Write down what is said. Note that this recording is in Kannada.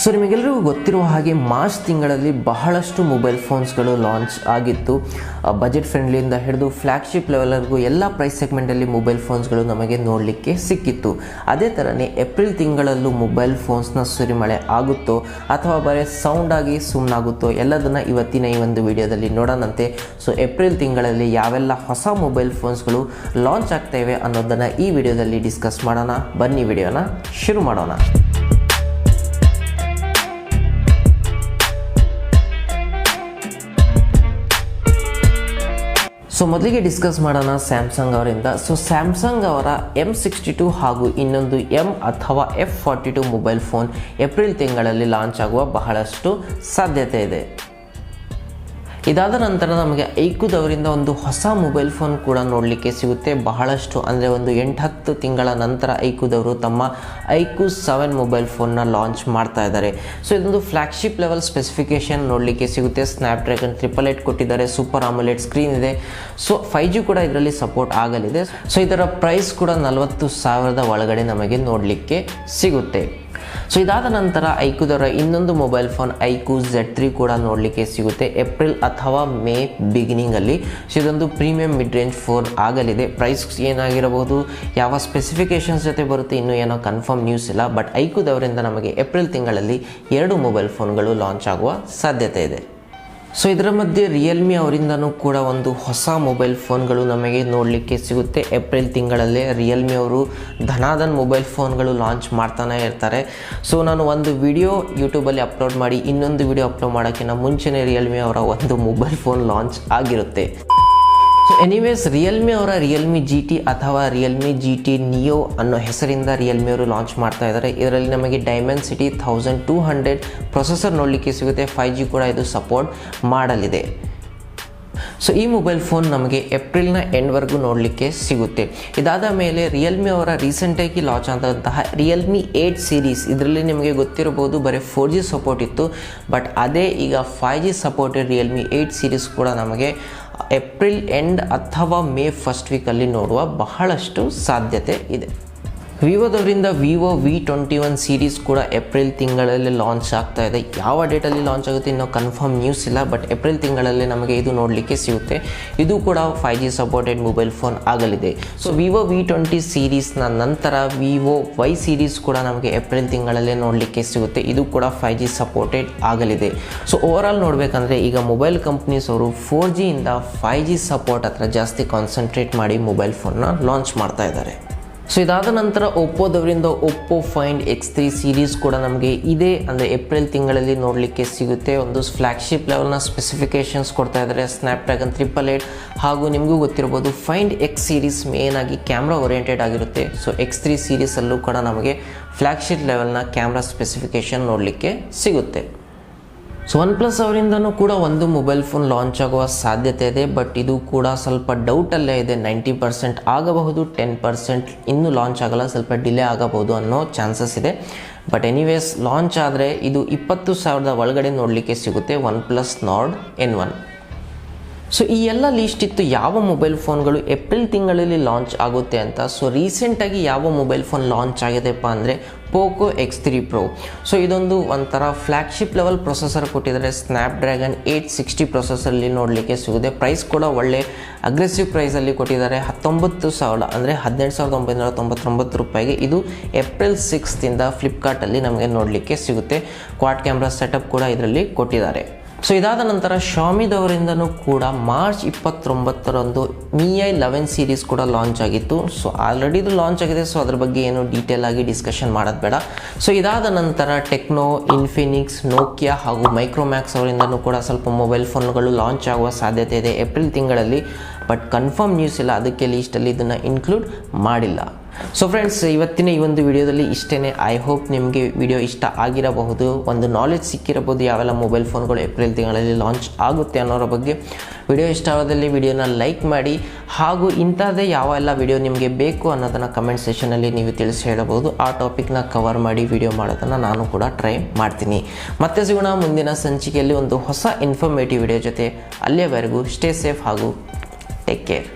ಸೊ ನಿಮಗೆಲ್ಲರಿಗೂ ಗೊತ್ತಿರುವ ಹಾಗೆ ಮಾರ್ಚ್ ತಿಂಗಳಲ್ಲಿ ಬಹಳಷ್ಟು ಮೊಬೈಲ್ ಫೋನ್ಸ್ಗಳು ಲಾಂಚ್ ಆಗಿತ್ತು. ಬಜೆಟ್ ಫ್ರೆಂಡ್ಲಿಯಿಂದ ಹಿಡಿದು ಫ್ಲ್ಯಾಗ್ಶಿಪ್ ಲೆವೆಲ್ವರೆಗೂ ಎಲ್ಲ ಪ್ರೈಸ್ ಸೆಗ್ಮೆಂಟಲ್ಲಿ ಮೊಬೈಲ್ ಫೋನ್ಸ್ಗಳು ನಮಗೆ ನೋಡಲಿಕ್ಕೆ ಸಿಕ್ಕಿತ್ತು. ಅದೇ ಥರನೇ ಏಪ್ರಿಲ್ ತಿಂಗಳಲ್ಲೂ ಮೊಬೈಲ್ ಫೋನ್ಸ್ನ ಸುರಿಮಳೆ ಆಗುತ್ತೋ ಅಥವಾ ಬರೀ ಸೌಂಡ್ ಆಗಿ ಸುಮ್ಮನಾಗುತ್ತೋ ಎಲ್ಲದನ್ನು ಇವತ್ತಿನ ಈ ಒಂದು ವಿಡಿಯೋದಲ್ಲಿ ನೋಡೋಣಂತೆ. ಸೊ ಏಪ್ರಿಲ್ ತಿಂಗಳಲ್ಲಿ ಯಾವೆಲ್ಲ ಹೊಸ ಮೊಬೈಲ್ ಫೋನ್ಸ್ಗಳು ಲಾಂಚ್ ಆಗ್ತಾಯಿವೆ ಅನ್ನೋದನ್ನು ಈ ವಿಡಿಯೋದಲ್ಲಿ ಡಿಸ್ಕಸ್ ಮಾಡೋಣ. ಬನ್ನಿ ವಿಡಿಯೋನ ಶುರು ಮಾಡೋಣ. ಸೊ ಮೊದಲಿಗೆ ಡಿಸ್ಕಸ್ ಮಾಡೋಣ ಸ್ಯಾಮ್ಸಂಗ್ ಅವರಿಂದ. ಸೊ ಸ್ಯಾಮ್ಸಂಗ್ ಅವರ M62 ಹಾಗೂ ಇನ್ನೊಂದು M ಅಥವಾ F42 ಮೊಬೈಲ್ ಫೋನ್ ಏಪ್ರಿಲ್ ತಿಂಗಳಲ್ಲಿ ಲಾಂಚ್ ಆಗುವ ಬಹಳಷ್ಟು ಸಾಧ್ಯತೆ ಇದೆ. ಇದಾದ ನಂತರ ನಮಗೆ ಐಕ್ಯೂದವರಿಂದ ಒಂದು ಹೊಸ ಮೊಬೈಲ್ ಫೋನ್ ಕೂಡ ನೋಡಲಿಕ್ಕೆ ಸಿಗುತ್ತೆ. ಬಹಳಷ್ಟು ಅಂದರೆ ಒಂದು 8-10 ತಿಂಗಳ ನಂತರ ಐಕ್ಯೂದವರು ತಮ್ಮ ಐಕ್ಯೂ 7 ಮೊಬೈಲ್ ಫೋನ್ನ ಲಾಂಚ್ ಮಾಡ್ತಾ ಇದ್ದಾರೆ. ಸೊ ಇದೊಂದು ಫ್ಲ್ಯಾಗ್ಶಿಪ್ ಲೆವೆಲ್ ಸ್ಪೆಸಿಫಿಕೇಷನ್ ನೋಡಲಿಕ್ಕೆ ಸಿಗುತ್ತೆ. ಸ್ನ್ಯಾಪ್ಡ್ರ್ಯಾಗನ್ 888 ಕೊಟ್ಟಿದ್ದಾರೆ, ಸೂಪರ್ ಆಮೊಲೆಡ್ ಸ್ಕ್ರೀನ್ ಇದೆ. ಸೊ 5G ಕೂಡ ಇದರಲ್ಲಿ ಸಪೋರ್ಟ್ ಆಗಲಿದೆ. ಸೊ ಇದರ ಪ್ರೈಸ್ ಕೂಡ 40,000 ಒಳಗಡೆ ನಮಗೆ ನೋಡಲಿಕ್ಕೆ ಸಿಗುತ್ತೆ. ಸೊ ಇದಾದ ನಂತರ ಐಕ್ಯೂದವರ ಇನ್ನೊಂದು ಮೊಬೈಲ್ ಫೋನ್ ಐಕ್ಯೂ Z3 ಕೂಡ ನೋಡಲಿಕ್ಕೆ ಸಿಗುತ್ತೆ ಏಪ್ರಿಲ್ ಅಥವಾ ಮೇ ಬಿಗಿನಿಂಗಲ್ಲಿ. ಸೊ ಇದೊಂದು ಪ್ರೀಮಿಯಂ ಮಿಡ್ ರೇಂಜ್ ಫೋನ್ ಆಗಲಿದೆ. ಪ್ರೈಸ್ ಏನಾಗಿರಬಹುದು, ಯಾವ ಸ್ಪೆಸಿಫಿಕೇಷನ್ಸ್ ಜೊತೆ ಬರುತ್ತೆ, ಇನ್ನೂ ಏನೋ ಕನ್ಫರ್ಮ್ ನ್ಯೂಸ್ ಇಲ್ಲ. ಬಟ್ ಐಕ್ಯೂದವರಿಂದ ನಮಗೆ ಏಪ್ರಿಲ್ ತಿಂಗಳಲ್ಲಿ 2 ಮೊಬೈಲ್ ಫೋನ್ಗಳು ಲಾಂಚ್ ಆಗುವ ಸಾಧ್ಯತೆ ಇದೆ. ಸೊ ಇದರ ಮಧ್ಯೆ ರಿಯಲ್ಮಿ ಅವರಿಂದನೂ ಕೂಡ ಒಂದು ಹೊಸ ಮೊಬೈಲ್ ಫೋನ್ಗಳು ನಮಗೆ ನೋಡಲಿಕ್ಕೆ ಸಿಗುತ್ತೆ. ಏಪ್ರಿಲ್ ತಿಂಗಳಲ್ಲೇ ರಿಯಲ್ಮಿ ಅವರು ಧನಾಧನ್ ಮೊಬೈಲ್ ಫೋನ್ಗಳು ಲಾಂಚ್ ಮಾಡ್ತಾನೆ ಇರ್ತಾರೆ. ಸೊ ನಾನು ಒಂದು ವಿಡಿಯೋ ಯೂಟ್ಯೂಬಲ್ಲಿ ಅಪ್ಲೋಡ್ ಮಾಡಿ ಇನ್ನೊಂದು ವಿಡಿಯೋ ಅಪ್ಲೋಡ್ ಮಾಡೋಕ್ಕಿಂತ ಮುಂಚೆನೇ ರಿಯಲ್ಮಿ ಅವರ ಒಂದು ಮೊಬೈಲ್ ಫೋನ್ ಲಾಂಚ್ ಆಗಿರುತ್ತೆ. ಸೊ ಎನಿವೇಸ್ ರಿಯಲ್ಮಿ ಅವರ ರಿಯಲ್ಮಿ GT ಅಥವಾ ರಿಯಲ್ಮಿ GT ನಿಯೋ ಅನ್ನೋ ಹೆಸರಿಂದ ರಿಯಲ್ಮಿ ಅವರು ಲಾಂಚ್ ಮಾಡ್ತಾ ಇದ್ದಾರೆ. ಇದರಲ್ಲಿ ನಮಗೆ ಡೈಮೆನ್ಸಿಟಿ 1200 ಪ್ರೊಸೆಸರ್ ನೋಡಲಿಕ್ಕೆ ಸಿಗುತ್ತೆ. 5G ಕೂಡ ಇದು ಸಪೋರ್ಟ್ ಮಾಡಲಿದೆ. ಸೊ ಈ ಮೊಬೈಲ್ ಫೋನ್ ನಮಗೆ ಏಪ್ರಿಲ್ನ ಎಂಡ್ವರೆಗೂ ನೋಡಲಿಕ್ಕೆ ಸಿಗುತ್ತೆ. ಇದಾದ ಮೇಲೆ ರಿಯಲ್ಮಿ ಅವರ ರೀಸೆಂಟಾಗಿ ಲಾಂಚ್ ಆದಂತಹ ರಿಯಲ್ಮಿ 8 ಸೀರೀಸ್, ಇದರಲ್ಲಿ ನಿಮಗೆ ಗೊತ್ತಿರಬಹುದು ಬರೀ 4G ಸಪೋರ್ಟ್ ಇತ್ತು. ಬಟ್ ಅದೇ ಈಗ 5G ಸಪೋರ್ಟೆಡ್ ರಿಯಲ್ಮಿ 8 ಸೀರೀಸ್ ಕೂಡ ನಮಗೆ ಏಪ್ರಿಲ್ ಎಂಡ್ ಅಥವಾ ಮೇ ಫಸ್ಟ್ ವೀಕಲ್ಲಿ ನೋಡುವ ಬಹಳಷ್ಟು ಸಾಧ್ಯತೆ ಇದೆ. ವಿವೋದವರಿಂದ ವಿವೋ V21 ಸೀರೀಸ್ ಕೂಡ ಏಪ್ರಿಲ್ ತಿಂಗಳಲ್ಲಿ ಲಾಂಚ್ ಆಗ್ತಾ ಇದೆ. ಯಾವ ಡೇಟಲ್ಲಿ ಲಾಂಚ್ ಆಗುತ್ತೆ ಇನ್ನೂ ಕನ್ಫರ್ಮ್ ನ್ಯೂಸ್ ಇಲ್ಲ. ಬಟ್ ಏಪ್ರಿಲ್ ತಿಂಗಳಲ್ಲಿ ನಮಗೆ ಇದು ನೋಡಲಿಕ್ಕೆ ಸಿಗುತ್ತೆ. ಇದು ಕೂಡ 5G ಸಪೋರ್ಟೆಡ್ ಮೊಬೈಲ್ ಫೋನ್ ಆಗಲಿದೆ. ಸೊ ವಿವೋ V20 ಸೀರೀಸ್ನ ನಂತರ ವಿವೋ Y ಸೀರೀಸ್ ಕೂಡ ನಮಗೆ ಏಪ್ರಿಲ್ ತಿಂಗಳಲ್ಲೇ ನೋಡಲಿಕ್ಕೆ ಸಿಗುತ್ತೆ. ಇದು ಕೂಡ 5G ಸಪೋರ್ಟೆಡ್ ಆಗಲಿದೆ. ಸೊ ಓವರಾಲ್ ನೋಡಬೇಕಂದ್ರೆ ಈಗ ಮೊಬೈಲ್ ಕಂಪ್ನೀಸ್ ಅವರು 4G ಇಂದ 5G ಸಪೋರ್ಟ್ ಹತ್ರ ಜಾಸ್ತಿ ಕಾನ್ಸಂಟ್ರೇಟ್ ಮಾಡಿ ಮೊಬೈಲ್ ಫೋನ್ನ ಲಾಂಚ್ ಮಾಡ್ತಾ ಇದ್ದಾರೆ. ಸೊ ಇದಾದ ನಂತರ ಒಪ್ಪೋದವರಿಂದ ಒಪ್ಪೋ ಫೈಂಡ್ X3 ಸೀರೀಸ್ ಕೂಡ ನಮಗೆ ಇದೇ ಅಂದರೆ ಏಪ್ರಿಲ್ ತಿಂಗಳಲ್ಲಿ ನೋಡಲಿಕ್ಕೆ ಸಿಗುತ್ತೆ. ಒಂದು ಫ್ಲ್ಯಾಗ್ಶಿಪ್ ಲೆವೆಲ್ನ ಸ್ಪೆಸಿಫಿಕೇಷನ್ಸ್ ಕೊಡ್ತಾ ಇದ್ದಾರೆ. ಸ್ನ್ಯಾಪ್ಡ್ರ್ಯಾಗನ್ 888 ಹಾಗೂ ನಿಮಗೂ ಗೊತ್ತಿರ್ಬೋದು ಫೈಂಡ್ X ಸೀರೀಸ್ ಮೇನ್ ಆಗಿ ಕ್ಯಾಮ್ರಾ ಓರಿಯೆಂಟೆಡ್ ಆಗಿರುತ್ತೆ. ಸೊ X3 ಸೀರೀಸಲ್ಲೂ ಕೂಡ ನಮಗೆ ಫ್ಲ್ಯಾಗ್ಶಿಪ್ ಲೆವೆಲ್ನ ಕ್ಯಾಮ್ರಾ ಸ್ಪೆಸಿಫಿಕೇಷನ್ ನೋಡಲಿಕ್ಕೆ ಸಿಗುತ್ತೆ. ಸೊ OnePlus ಅವರಿಂದನೂ ಕೂಡ ಒಂದು ಮೊಬೈಲ್ ಫೋನ್ ಲಾಂಚ್ ಆಗುವ ಸಾಧ್ಯತೆ ಇದೆ. ಬಟ್ ಇದು ಕೂಡ ಸ್ವಲ್ಪ ಡೌಟಲ್ಲೇ ಇದೆ. 90% ಆಗಬಹುದು, 10% ಇನ್ನೂ ಲಾಂಚ್ ಆಗಲ್ಲ, ಸ್ವಲ್ಪ ಡಿಲೇ ಆಗಬಹುದು ಅನ್ನೋ ಚಾನ್ಸಸ್ ಇದೆ. ಬಟ್ ಎನಿವೇಸ್ ಲಾಂಚ್ ಆದರೆ ಇದು 20,000 ಒಳಗಡೆ ನೋಡಲಿಕ್ಕೆ ಸಿಗುತ್ತೆ OnePlus Nord N1. ಸೊ ಈ ಎಲ್ಲ ಲೀಸ್ಟ್ ಇತ್ತು ಯಾವ ಮೊಬೈಲ್ ಫೋನ್ಗಳು ಏಪ್ರಿಲ್ ತಿಂಗಳಲ್ಲಿ ಲಾಂಚ್ ಆಗುತ್ತೆ ಅಂತ. ಸೊ ರೀಸೆಂಟಾಗಿ ಯಾವ ಮೊಬೈಲ್ ಫೋನ್ ಲಾಂಚ್ ಆಗಿದೆಪ್ಪ ಅಂದರೆ ಪೋಕೋ X3 Pro. ಸೊ ಇದೊಂದು ಒಂಥರ ಫ್ಲ್ಯಾಗ್ಶಿಪ್ ಲೆವೆಲ್ ಪ್ರೊಸೆಸರ್ ಕೊಟ್ಟಿದ್ದಾರೆ. ಸ್ನ್ಯಾಪ್ಡ್ರ್ಯಾಗನ್ 860 ಪ್ರೊಸೆಸರಲ್ಲಿ ನೋಡಲಿಕ್ಕೆ ಸಿಗುತ್ತೆ. ಪ್ರೈಸ್ ಕೂಡ ಒಳ್ಳೆ ಅಗ್ರೆಸಿವ್ ಪ್ರೈಸಲ್ಲಿ ಕೊಟ್ಟಿದ್ದಾರೆ. 19,000 ಅಂದರೆ 17,999 ರೂಪಾಯಿಗೆ ಇದು ಏಪ್ರಿಲ್ 6 ಫ್ಲಿಪ್ಕಾರ್ಟಲ್ಲಿ ನಮಗೆ ನೋಡಲಿಕ್ಕೆ ಸಿಗುತ್ತೆ. ಕ್ವಾಡ್ ಕ್ಯಾಮ್ರಾ ಸೆಟಪ್ ಕೂಡ ಇದರಲ್ಲಿ ಕೊಟ್ಟಿದ್ದಾರೆ. ಸೊ ಇದಾದ ನಂತರ ಶಾಮಿದವರಿಂದನೂ ಕೂಡ ಮಾರ್ಚ್ 29ರಂದು MIUI 11 ಸೀರೀಸ್ ಕೂಡ ಲಾಂಚ್ ಆಗಿತ್ತು. ಸೊ ಆಲ್ರೆಡಿ ಇದು ಲಾಂಚ್ ಆಗಿದೆ. ಸೊ ಅದ್ರ ಬಗ್ಗೆ ಏನು ಡೀಟೇಲ್ ಆಗಿ ಡಿಸ್ಕಷನ್ ಮಾಡೋದು ಬೇಡ. ಸೊ ಇದಾದ ನಂತರ ಟೆಕ್ನೋ, ಇನ್ಫಿನಿಕ್ಸ್, ನೋಕಿಯಾ ಹಾಗೂ ಮೈಕ್ರೋಮ್ಯಾಕ್ಸ್ ಅವರಿಂದನೂ ಕೂಡ ಸ್ವಲ್ಪ ಮೊಬೈಲ್ ಫೋನ್ಗಳು ಲಾಂಚ್ ಆಗುವ ಸಾಧ್ಯತೆ ಇದೆ ಏಪ್ರಿಲ್ ತಿಂಗಳಲ್ಲಿ. ಬಟ್ ಕನ್ಫರ್ಮ್ ನ್ಯೂಸ್ ಇಲ್ಲ, ಅದಕ್ಕೆ ಲೀಸ್ಟಲ್ಲಿ ಇದನ್ನು ಇನ್ಕ್ಲೂಡ್ ಮಾಡಿಲ್ಲ. ಸೊ ಫ್ರೆಂಡ್ಸ್, ಇವತ್ತಿನ ಈ ಒಂದು ವಿಡಿಯೋದಲ್ಲಿ ಇಷ್ಟೇ. ಐ ಹೋಪ್ ನಿಮಗೆ ವಿಡಿಯೋ ಇಷ್ಟ ಆಗಿರಬಹುದು, ಒಂದು ನಾಲೆಜ್ ಸಿಕ್ಕಿರಬಹುದು ಯಾವೆಲ್ಲ ಮೊಬೈಲ್ ಫೋನ್ಗಳು ಏಪ್ರಿಲ್ ತಿಂಗಳಲ್ಲಿ ಲಾಂಚ್ ಆಗುತ್ತೆ ಅನ್ನೋರ ಬಗ್ಗೆ. ವಿಡಿಯೋ ಇಷ್ಟವಾದಲ್ಲಿ ವಿಡಿಯೋನ ಲೈಕ್ ಮಾಡಿ ಹಾಗೂ ಇಂಥದ್ದೇ ಯಾವೆಲ್ಲ ವಿಡಿಯೋ ನಿಮಗೆ ಬೇಕು ಅನ್ನೋದನ್ನು ಕಮೆಂಟ್ ಸೆಷನಲ್ಲಿ ನೀವು ತಿಳಿಸಿ ಹೇಳಬಹುದು. ಆ ಟಾಪಿಕ್ನ ಕವರ್ ಮಾಡಿ ವಿಡಿಯೋ ಮಾಡೋದನ್ನು ನಾನು ಕೂಡ ಟ್ರೈ ಮಾಡ್ತೀನಿ. ಮತ್ತೆ ಸಿಗೋಣ ಮುಂದಿನ ಸಂಚಿಕೆಯಲ್ಲಿ ಒಂದು ಹೊಸ ಇನ್ಫಾರ್ಮೇಟಿವ್ ವಿಡಿಯೋ ಜೊತೆ. ಅಲ್ಲಿಯವರೆಗೂ ಸ್ಟೇ ಸೇಫ್ ಹಾಗೂ ಟೇಕ್ ಕೇರ್.